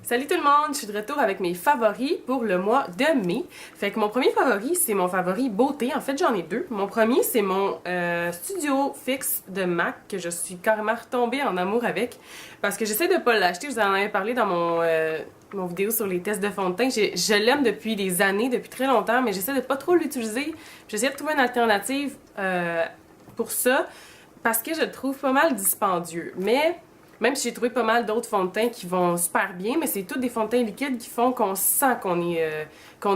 Salut tout le monde, je suis de retour avec mes favoris pour le mois de mai. Fait que mon premier favori, c'est mon favori beauté. En fait, j'en ai deux. Mon premier, c'est mon studio fixe de MAC que je suis carrément retombée en amour avec parce que j'essaie de pas l'acheter. Je vous en avais parlé dans mon vidéo sur les tests de fond de teint. Je l'aime depuis des années, depuis très longtemps, mais j'essaie de pas trop l'utiliser. J'essaie de trouver une alternative pour ça parce que je le trouve pas mal dispendieux. Mais même si j'ai trouvé pas mal d'autres fonds de teint qui vont super bien, mais c'est tous des fonds de teint liquides qui font qu'on sent qu'on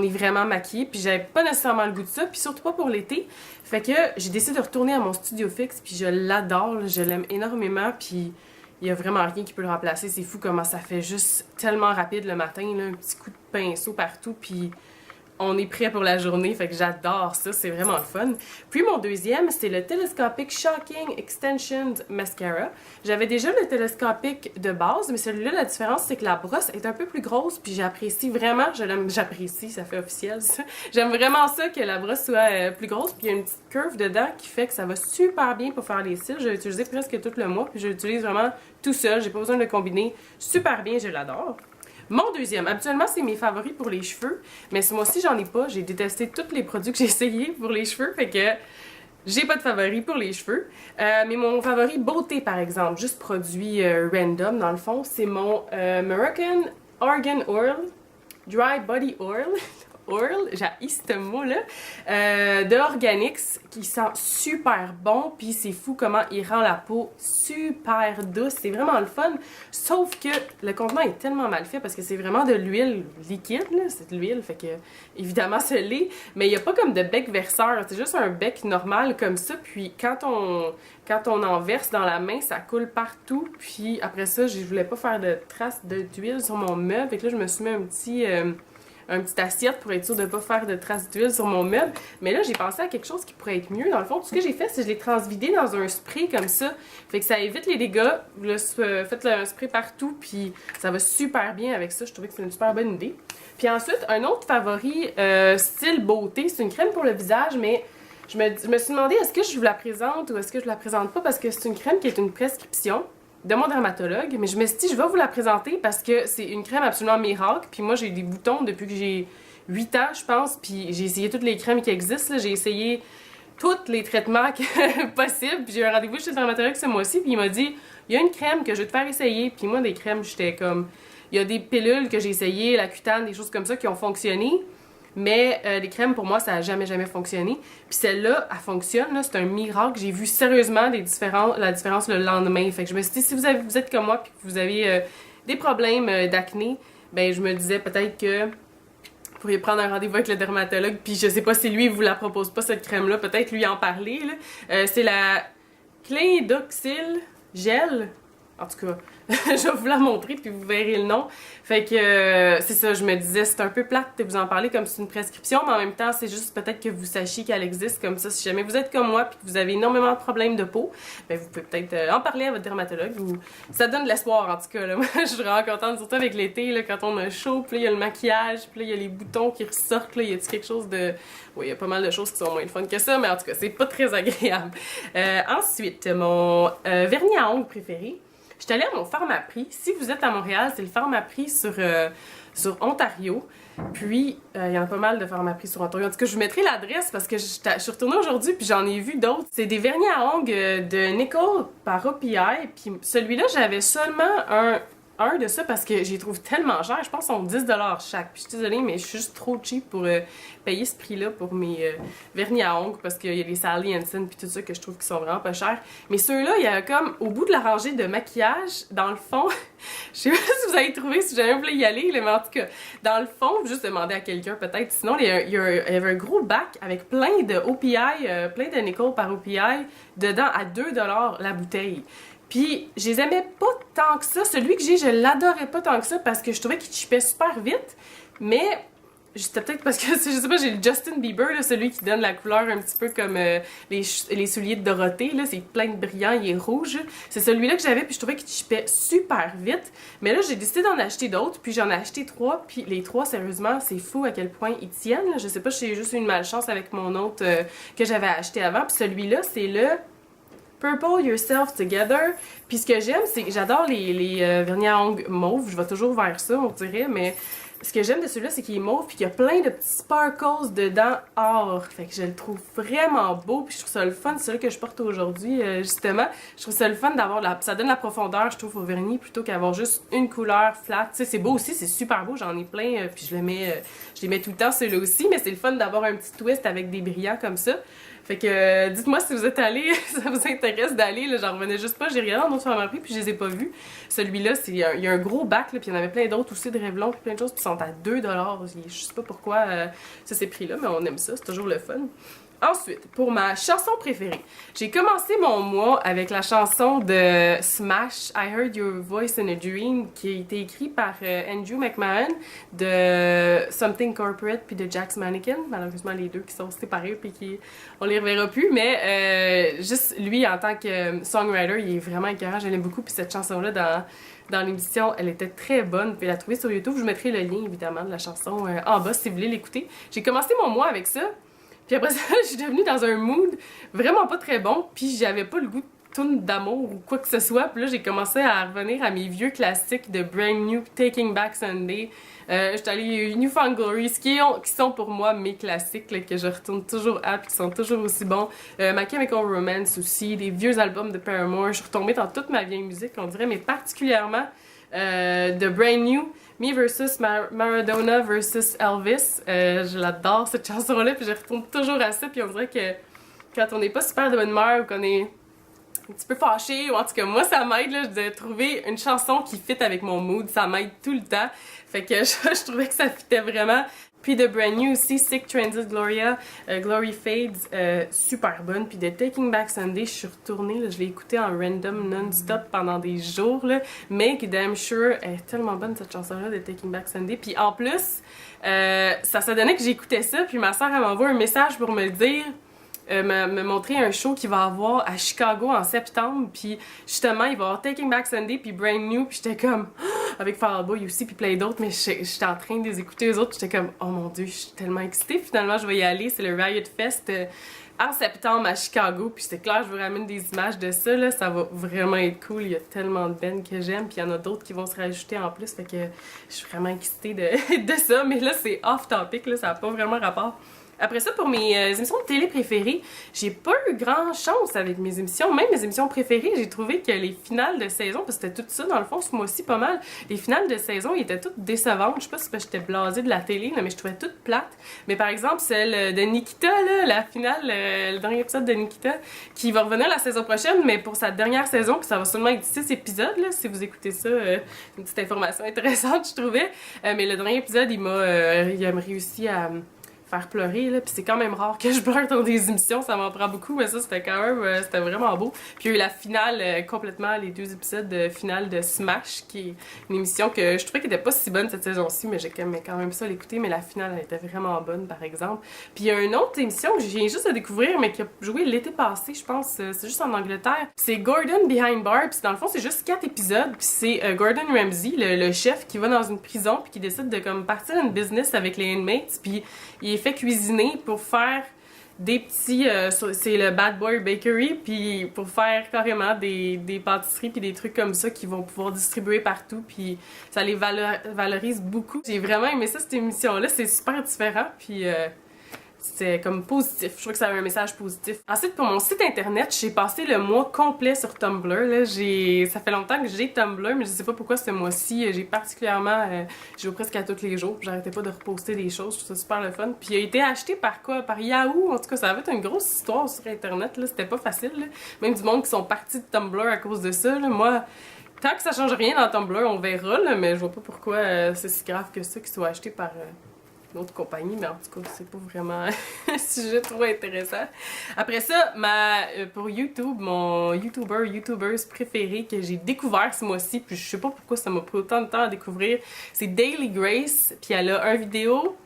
est vraiment maquillé. Puis j'avais pas nécessairement le goût de ça, puis surtout pas pour l'été. Fait que j'ai décidé de retourner à mon studio fixe, puis je l'adore, je l'aime énormément, puis il y a vraiment rien qui peut le remplacer. C'est fou comment ça fait juste tellement rapide le matin, là, un petit coup de pinceau partout, puis on est prêt pour la journée, fait que j'adore ça, c'est vraiment le fun. Puis mon deuxième, c'est le Telescopic Shocking Extension Mascara. J'avais déjà le télescopique de base, mais celui-là, la différence, c'est que la brosse est un peu plus grosse, puis j'apprécie vraiment, j'apprécie, ça fait officiel ça. J'aime vraiment ça, que la brosse soit plus grosse, puis il y a une petite curve dedans qui fait que ça va super bien pour faire les cils. Je l'ai utilisé presque tout le mois, puis je l'utilise vraiment tout seul, j'ai pas besoin de le combiner super bien, je l'adore. Mon deuxième, habituellement c'est mes favoris pour les cheveux, mais ce mois-ci j'en ai pas, j'ai détesté tous les produits que j'ai essayés pour les cheveux, fait que j'ai pas de favoris pour les cheveux. Mais mon favori beauté par exemple, juste produit random dans le fond, c'est mon Moroccan Argan Oil, Dry Body Oil. Oil, j'ai ce mot-là, de Organix qui sent super bon, puis c'est fou comment il rend la peau super douce, c'est vraiment le fun, sauf que le contenant est tellement mal fait parce que c'est vraiment de l'huile liquide, c'est de l'huile, fait que évidemment ça l'est, mais il n'y a pas comme de bec verseur, c'est juste un bec normal comme ça, puis quand on en verse dans la main, ça coule partout, puis après ça, je voulais pas faire de traces d'huile sur mon meuble, fait que là je me suis mis un petit assiette pour être sûr de ne pas faire de traces d'huile sur mon meuble. Mais là, j'ai pensé à quelque chose qui pourrait être mieux. Dans le fond, tout ce que j'ai fait, c'est que je l'ai transvidé dans un spray comme ça. Fait que ça évite les dégâts. Là, faites un spray partout, puis ça va super bien avec ça. Je trouvais que c'est une super bonne idée. Puis ensuite, un autre favori style beauté, c'est une crème pour le visage, mais je me suis demandé est-ce que je vous la présente ou est-ce que je la présente pas parce que c'est une crème qui est une prescription de mon dermatologue, mais je me suis dit, je vais vous la présenter parce que c'est une crème absolument miracle, puis moi j'ai des boutons depuis que j'ai 8 ans, je pense, puis j'ai essayé toutes les crèmes qui existent, j'ai essayé tous les traitements possibles, puis j'ai eu un rendez-vous chez le dermatologue ce mois-ci, puis il m'a dit, il y a une crème que je vais te faire essayer, puis moi des crèmes, j'étais comme, il y a des pilules que j'ai essayées, la cutane, des choses comme ça qui ont fonctionné, mais les crèmes, pour moi, ça n'a jamais fonctionné. Puis celle-là, elle fonctionne, c'est un miracle. J'ai vu sérieusement la différence le lendemain. Fait que je me suis dit, si vous êtes comme moi et que vous avez des problèmes d'acné, ben je me disais peut-être que vous pourriez prendre un rendez-vous avec le dermatologue. Puis je sais pas si lui, il vous la propose pas, cette crème-là. Peut-être lui en parler. C'est la Clindoxyl Gel. En tout cas, je vais vous la montrer puis vous verrez le nom. Fait que c'est ça, je me disais, c'est un peu plate de vous en parler comme c'est une prescription, mais en même temps, c'est juste peut-être que vous sachiez qu'elle existe comme ça. Si jamais vous êtes comme moi puis que vous avez énormément de problèmes de peau, ben vous pouvez peut-être en parler à votre dermatologue. Ça donne de l'espoir en tout cas. Là. Moi, je suis vraiment contente, surtout avec l'été, là, quand on a chaud, puis là, il y a le maquillage, puis là, il y a les boutons qui ressortent. Là, y a-t-il quelque chose de... Oui, il y a pas mal de choses qui sont moins fun que ça, mais en tout cas, c'est pas très agréable. Ensuite, mon vernis à ongles préféré. Je suis allée à mon Pharmaprix. Si vous êtes à Montréal, c'est le Pharmaprix sur Ontario. Puis, il y en a pas mal de Pharmaprix sur Ontario. En tout cas, je vous mettrai l'adresse parce que je suis retournée aujourd'hui puis j'en ai vu d'autres. C'est des vernis à ongles de Nicole par OPI. Puis celui-là, j'avais seulement un de ça parce que j'y trouve tellement cher. Je pense qu'ils sont 10 $ chaque. Puis je suis désolée, mais je suis juste trop cheap pour payer ce prix-là pour mes vernis à ongles parce qu'il y a les Sally Hansen puis tout ça que je trouve qui sont vraiment pas chers. Mais ceux-là, il y a comme au bout de la rangée de maquillage, dans le fond, je sais pas si vous avez trouvé, si jamais vous voulez y aller, mais en tout cas, dans le fond, juste demander à quelqu'un peut-être. Sinon, il y avait un gros bac avec plein de OPI, plein de Nicole par OPI dedans à 2 $ la bouteille. Puis, je les aimais pas tant que ça. Celui que j'ai, je l'adorais pas tant que ça parce que je trouvais qu'il chipait super vite. Mais, c'était peut-être parce que, je sais pas, j'ai le Justin Bieber, là, celui qui donne la couleur un petit peu comme les souliers de Dorothée. Là, c'est plein de brillants, il est rouge. C'est celui-là que j'avais, puis je trouvais qu'il chipait super vite. Mais là, j'ai décidé d'en acheter d'autres, puis j'en ai acheté 3. Puis les 3, sérieusement, c'est fou à quel point ils tiennent. Là. Je sais pas, j'ai juste eu une malchance avec mon autre que j'avais acheté avant. Puis celui-là, c'est le Purple Yourself Together. Puis ce que j'aime, c'est que j'adore les vernis à ongles mauve. Je vais toujours vers ça, on dirait, mais ce que j'aime de celui-là, c'est qu'il est mauve puis qu'il y a plein de petits sparkles dedans or. Fait que je le trouve vraiment beau puis je trouve ça le fun. C'est celui que je porte aujourd'hui, justement. Je trouve ça le fun d'avoir ça donne la profondeur, je trouve, au vernis plutôt qu'avoir juste une couleur flat. Tu sais, c'est beau aussi, c'est super beau. J'en ai plein puis je les mets tout le temps, celui-là aussi. Mais c'est le fun d'avoir un petit twist avec des brillants comme ça. Fait que dites-moi si vous êtes allés, ça vous intéresse d'aller, là, j'en revenais juste pas, j'ai regardé en autre pharmacie puis je les ai pas vus. Celui-là, il y a un gros bac, là, puis il y en avait plein d'autres aussi de Revlon, puis plein de choses, puis ils sont à 2$. Je sais pas pourquoi ça s'est pris là, mais on aime ça, c'est toujours le fun. Ensuite, pour ma chanson préférée, j'ai commencé mon mois avec la chanson de Smash, I Heard Your Voice in a Dream, qui a été écrite par Andrew McMahon de Something Corporate puis de Jack's Mannequin. Malheureusement, les deux qui sont séparés puis on les reverra plus, mais juste lui en tant que songwriter, il est vraiment écœurant, je l'aime beaucoup, puis cette chanson-là dans l'émission, elle était très bonne. Vous pouvez la trouver sur YouTube, je vous mettrai le lien évidemment de la chanson en bas si vous voulez l'écouter. J'ai commencé mon mois avec ça. Puis après ça, je suis devenue dans un mood vraiment pas très bon, puis j'avais pas le goût de tune d'amour ou quoi que ce soit. Puis là, j'ai commencé à revenir à mes vieux classiques de Brand New, Taking Back Sunday. J'étais allée New Found Glory, qui sont pour moi mes classiques, là, que je retourne toujours à, puis qui sont toujours aussi bons. My Chemical Romance aussi, des vieux albums de Paramore. Je suis retombée dans toute ma vieille musique, on dirait, mais particulièrement de Brand New. Me versus Maradona versus Elvis. Je l'adore cette chanson-là, puis je retourne toujours à ça, puis on dirait que quand on n'est pas super de bonne humeur ou qu'on est un petit peu fâché, ou en tout cas moi ça m'aide là, de trouver une chanson qui fit avec mon mood, ça m'aide tout le temps. Fait que je trouvais que ça fitait vraiment. Puis de Brand New aussi, Sick Transit Gloria, Glory Fades, super bonne. Puis de Taking Back Sunday, je suis retournée, là, je l'ai écoutée en random non-stop pendant des jours. Là. Make Damn Sure, elle est tellement bonne cette chanson-là de Taking Back Sunday. Puis en plus, ça s'est donné que j'écoutais ça, puis ma soeur elle m'envoie un message pour me le dire. Me montrer un show qu'il va avoir à Chicago en septembre, puis justement il va avoir Taking Back Sunday puis Brand New, puis j'étais comme avec Fall Out Boy aussi puis plein d'autres, mais j'étais en train de les écouter eux autres, j'étais comme oh mon dieu, je suis tellement excitée, finalement je vais y aller, c'est le Riot Fest en septembre à Chicago, puis c'est clair je vous ramène des images de ça là, ça va vraiment être cool, il y a tellement de bands que j'aime, puis il y en a d'autres qui vont se rajouter en plus, fait que je suis vraiment excitée de ça, mais là c'est off topic là, ça n'a pas vraiment rapport. Après ça, pour mes émissions de télé préférées, j'ai pas eu grand chance avec mes émissions. Même mes émissions préférées, j'ai trouvé que les finales de saison, parce que c'était tout ça dans le fond, ce mois-ci pas mal, les finales de saison, ils étaient toutes décevantes. Je sais pas si j'étais blasée de la télé, là, mais je trouvais toutes plates. Mais par exemple, celle de Nikita, là, la finale, le dernier épisode de Nikita, qui va revenir la saison prochaine, mais pour sa dernière saison, puis ça va seulement être 6 épisodes, là, si vous écoutez ça, une petite information intéressante, je trouvais. Mais le dernier épisode, il m'a réussi à faire pleurer, là, puis c'est quand même rare que je pleure dans des émissions, ça m'en prend beaucoup, mais ça c'était quand même, c'était vraiment beau. Puis il y a eu la finale, complètement, les 2 épisodes de finale de Smash, qui est une émission que je trouvais qu'elle était pas si bonne cette saison-ci, mais j'aimais quand même ça l'écouter, mais la finale elle était vraiment bonne, par exemple. Puis il y a une autre émission que je viens juste de découvrir, mais qui a joué l'été passé, je pense, c'est juste en Angleterre. C'est Gordon Behind Bars, puis dans le fond c'est juste 4 épisodes, puis c'est Gordon Ramsay, le chef, qui va dans une prison, puis qui décide de comme partir une business avec les inmates, puis il est fait cuisiner pour faire des petits... c'est le Bad Boy Bakery, puis pour faire carrément des pâtisseries puis des trucs comme ça qu'ils vont pouvoir distribuer partout, puis ça les valorise beaucoup. J'ai vraiment aimé ça, cette émission-là, c'est super différent, puis... c'était comme positif. Je trouve que ça avait un message positif. Ensuite, pour mon site internet, j'ai passé le mois complet sur Tumblr. Là. Ça fait longtemps que j'ai Tumblr, mais je sais pas pourquoi ce mois-ci, j'ai particulièrement... je vais presque à tous les jours. J'arrêtais pas de reposter des choses. Je trouve ça super le fun. Puis il a été acheté par quoi? Par Yahoo. En tout cas, ça avait été une grosse histoire sur internet. C'était pas facile. Là. Même du monde qui sont partis de Tumblr à cause de ça. Là. Moi... Tant que ça change rien dans Tumblr, on verra, là, mais je vois pas pourquoi c'est si grave que ça qu'il soit acheté par... une autre compagnie, mais en tout cas, c'est pas vraiment un sujet trop intéressant. Après ça, pour YouTube, mon YouTubers préféré que j'ai découvert ce mois-ci, puis je sais pas pourquoi ça m'a pris autant de temps à découvrir, c'est Daily Grace, puis elle a un vidéo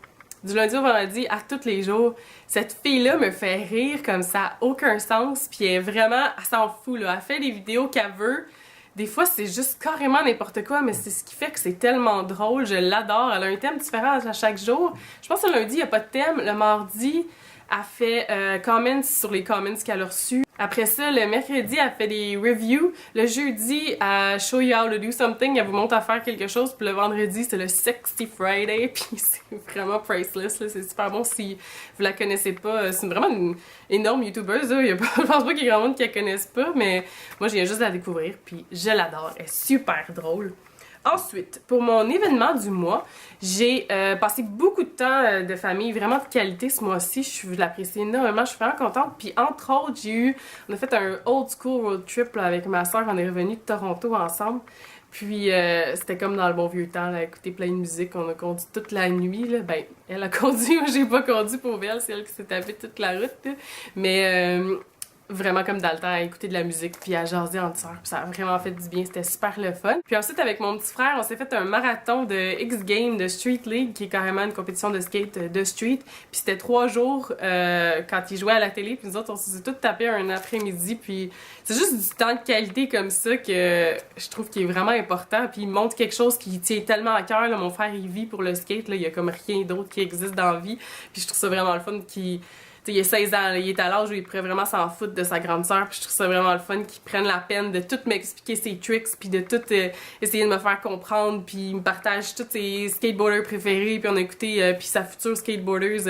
du lundi au vendredi à tous les jours. Cette fille-là me fait rire comme ça, a aucun sens, puis elle s'en fout, là. Elle fait des vidéos qu'elle veut. Des fois, c'est juste carrément n'importe quoi, mais c'est ce qui fait que c'est tellement drôle. Je l'adore. Elle a un thème différent à chaque jour. Je pense que le lundi, il n'y a pas de thème. Le mardi, Elle fait comments sur les comments qu'elle a reçus. Après ça, le mercredi, elle fait des reviews. Le jeudi, elle show you how to do something. Elle vous montre à faire quelque chose. Puis le vendredi, c'est le Sexy Friday. Puis c'est vraiment priceless, là. C'est super bon si vous la connaissez pas. C'est vraiment une énorme YouTubeuse, là. Je pense pas qu'il y ait grand monde qui la connaisse pas. Mais moi, je viens juste de la découvrir. Puis je l'adore. Elle est super drôle. Ensuite, pour mon événement du mois, j'ai passé beaucoup de temps de famille, vraiment de qualité ce mois-ci. Je l'apprécie énormément, je suis vraiment contente. Puis entre autres, on a fait un old school road trip là, avec ma soeur, on est revenus de Toronto ensemble. Puis c'était comme dans le bon vieux temps, là, écouter plein de musique, on a conduit toute la nuit. Là. Ben, elle a conduit, moi j'ai pas conduit pour elle, c'est elle qui s'est tapée toute la route. Là. Mais vraiment comme dans le temps à écouter de la musique puis à jaser entre sœurs, puis ça a vraiment fait du bien, c'était super le fun. Puis ensuite avec mon petit frère, on s'est fait un marathon de X Games de Street League qui est carrément une compétition de skate de street, puis c'était 3 jours quand il jouait à la télé, puis nous autres on s'est tous tapé un après-midi, puis c'est juste du temps de qualité comme ça que je trouve qu'il est vraiment important, puis il montre quelque chose qui tient tellement à cœur, là. Mon frère il vit pour le skate, là, il y a comme rien d'autre qui existe dans la vie, puis je trouve ça vraiment le fun qu'il il a 16 ans, là, il est à l'âge où il pourrait vraiment s'en foutre de sa grande sœur, puis je trouve ça vraiment le fun qu'il prenne la peine de tout m'expliquer ses tricks, puis de tout essayer de me faire comprendre, puis il me partage tous ses skateboarders préférés, puis on a écouté puis sa future skateboardeuse,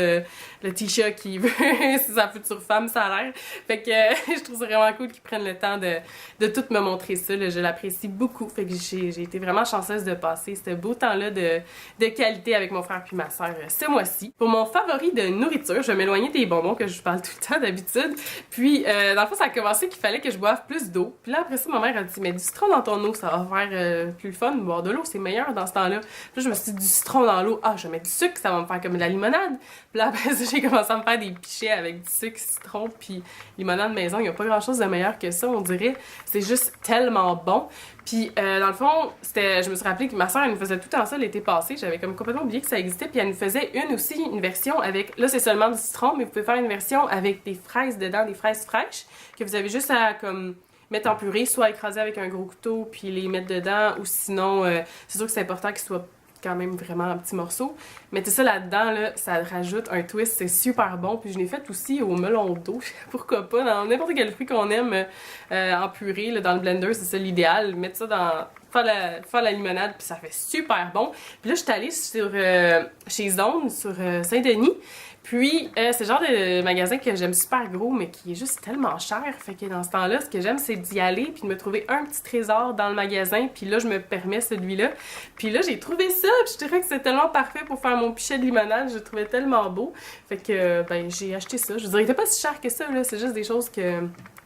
Latisha, qui veut c'est sa future femme, ça a l'air. Fait que je trouve ça vraiment cool qu'il prenne le temps de tout me montrer ça, là, je l'apprécie beaucoup, fait que j'ai été vraiment chanceuse de passer ce beau temps-là de qualité avec mon frère puis ma sœur ce mois-ci. Pour mon favori de nourriture, je vais m'éloigner des bonbons que je parle tout le temps d'habitude. Puis, dans le fond, ça a commencé qu'il fallait que je boive plus d'eau. Puis là, après ça, ma mère a dit, mais du citron dans ton eau, ça va faire plus le fun. Boire de l'eau, c'est meilleur dans ce temps-là. Puis là, je me suis dit, du citron dans l'eau, ah, je vais mettre du sucre, ça va me faire comme de la limonade. Puis là, après ça, j'ai commencé à me faire des pichets avec du sucre, citron, puis limonade maison. Il n'y a pas grand-chose de meilleur que ça, on dirait. C'est juste tellement bon. Puis, dans le fond, je me suis rappelé que ma soeur, elle nous faisait tout le temps ça l'été passé. J'avais comme complètement oublié que ça existait. Puis, elle nous faisait une version avec, là, c'est seulement du citron, mais vous pouvez faire une version avec des fraises dedans, des fraises fraîches, que vous avez juste à, comme, mettre en purée, soit écraser avec un gros couteau, puis les mettre dedans, ou sinon, c'est sûr que c'est important qu'ils soient quand même vraiment un petit morceau. Mettez ça là-dedans, là, ça rajoute un twist, c'est super bon. Puis je l'ai fait aussi au melon d'eau, pourquoi pas, dans n'importe quel fruit qu'on aime en purée, là, dans le blender, c'est ça l'idéal. Mettre ça dans... Faire la limonade, puis ça fait super bon. Puis là, je suis allée chez Zone, sur Saint-Denis. Puis, c'est le genre de magasin que j'aime super gros, mais qui est juste tellement cher. Fait que dans ce temps-là, ce que j'aime, c'est d'y aller, puis de me trouver un petit trésor dans le magasin. Puis là, je me permets celui-là. Puis là, j'ai trouvé ça, puis je dirais que c'est tellement parfait pour faire mon pichet de limonade. Je le trouvais tellement beau. Fait que, ben, j'ai acheté ça. Je vous dirais, il était pas si cher que ça, là. C'est juste des choses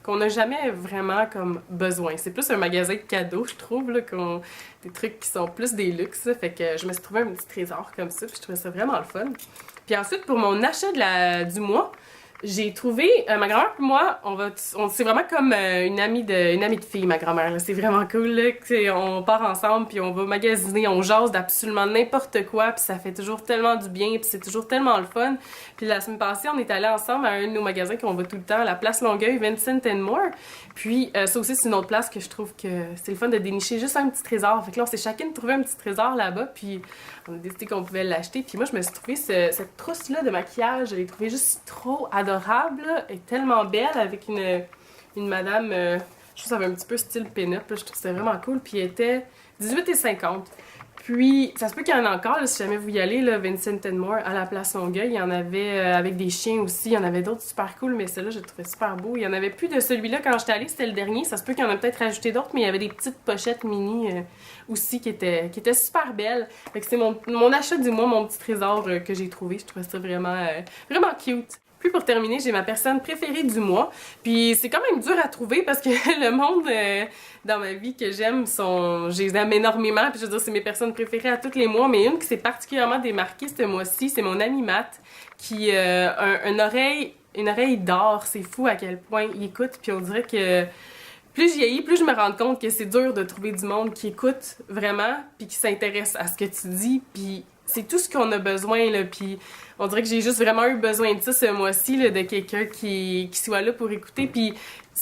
qu'on n'a jamais vraiment comme besoin. C'est plus un magasin de cadeaux, je trouve, là, des trucs qui sont plus des luxes. Fait que je me suis trouvé un petit trésor comme ça, puis je trouvais ça vraiment le fun. Puis ensuite, pour mon achat du mois, j'ai trouvé, ma grand-mère et moi, c'est vraiment comme une amie de fille, ma grand-mère. C'est vraiment cool, là. On part ensemble, puis on va magasiner, on jase d'absolument n'importe quoi, puis ça fait toujours tellement du bien, puis c'est toujours tellement le fun. Puis la semaine passée, on est allés ensemble à un de nos magasins qu'on va tout le temps, la place Longueuil, Vincent & More. Puis ça aussi, c'est une autre place que je trouve que c'est le fun de dénicher juste un petit trésor. Fait que là, on s'est chacune trouvé un petit trésor là-bas, puis on a décidé qu'on pouvait l'acheter. Puis moi, je me suis trouvé cette trousse-là de maquillage, je l'ai trouvée juste trop adorable, là. Elle est tellement belle avec une madame, je trouve que ça avait un petit peu style pin-up, je trouve que c'était vraiment cool. Puis elle était 18,50 $. Puis, ça se peut qu'il y en ait encore, là, si jamais vous y allez, là, Vincent & More, à la place Longueuil. Il y en avait avec des chiens aussi. Il y en avait d'autres super cool, mais celui-là, je le trouvais super beau. Il y en avait plus de celui-là quand j'étais allée, c'était le dernier. Ça se peut qu'il y en a peut-être rajouté d'autres, mais il y avait des petites pochettes mini aussi qui étaient super belles. Fait que c'est mon achat du mois, mon petit trésor que j'ai trouvé. Je trouvais ça vraiment, vraiment cute. Puis pour terminer, j'ai ma personne préférée du mois. Puis c'est quand même dur à trouver parce que le monde dans ma vie que j'aime, je les aime énormément. Puis je veux dire, c'est mes personnes préférées à tous les mois. Mais une qui s'est particulièrement démarquée ce mois-ci, c'est mon ami Matt qui a une oreille d'or. C'est fou à quel point il écoute. Puis on dirait que plus j'y vieillis, plus je me rends compte que c'est dur de trouver du monde qui écoute vraiment puis qui s'intéresse à ce que tu dis. Puis c'est tout ce qu'on a besoin, là. Puis on dirait que j'ai juste vraiment eu besoin de ça ce mois-ci, là, de quelqu'un qui soit là pour écouter. Puis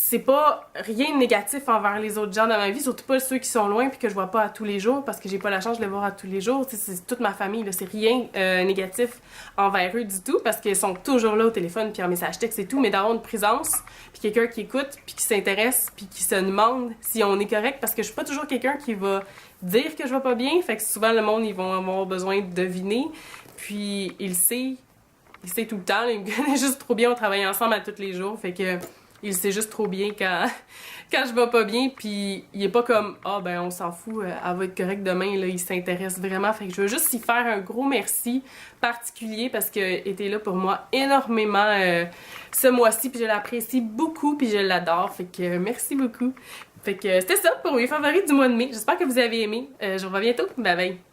c'est pas rien de négatif envers les autres gens dans ma vie, surtout pas ceux qui sont loin puis que je vois pas à tous les jours parce que j'ai pas la chance de les voir à tous les jours. C'est toute ma famille, là, c'est rien négatif envers eux du tout parce qu'ils sont toujours là au téléphone puis en message texte et tout, mais d'avoir une présence puis quelqu'un qui écoute puis qui s'intéresse puis qui se demande si on est correct parce que je suis pas toujours quelqu'un qui va dire que je vais pas bien, fait que souvent le monde ils vont avoir besoin de deviner puis il sait tout le temps, là, il me connaît juste trop bien, on travaille ensemble à tous les jours, fait que il sait juste trop bien quand je vais pas bien, puis il est pas comme « Ah, ben on s'en fout, elle va être correcte demain », là, il s'intéresse vraiment, fait que je veux juste y faire un gros merci particulier parce que était là pour moi énormément ce mois-ci, puis je l'apprécie beaucoup, puis je l'adore, fait que merci beaucoup. Fait que c'était ça pour mes favoris du mois de mai, j'espère que vous avez aimé, je vous revois bientôt, bye bye!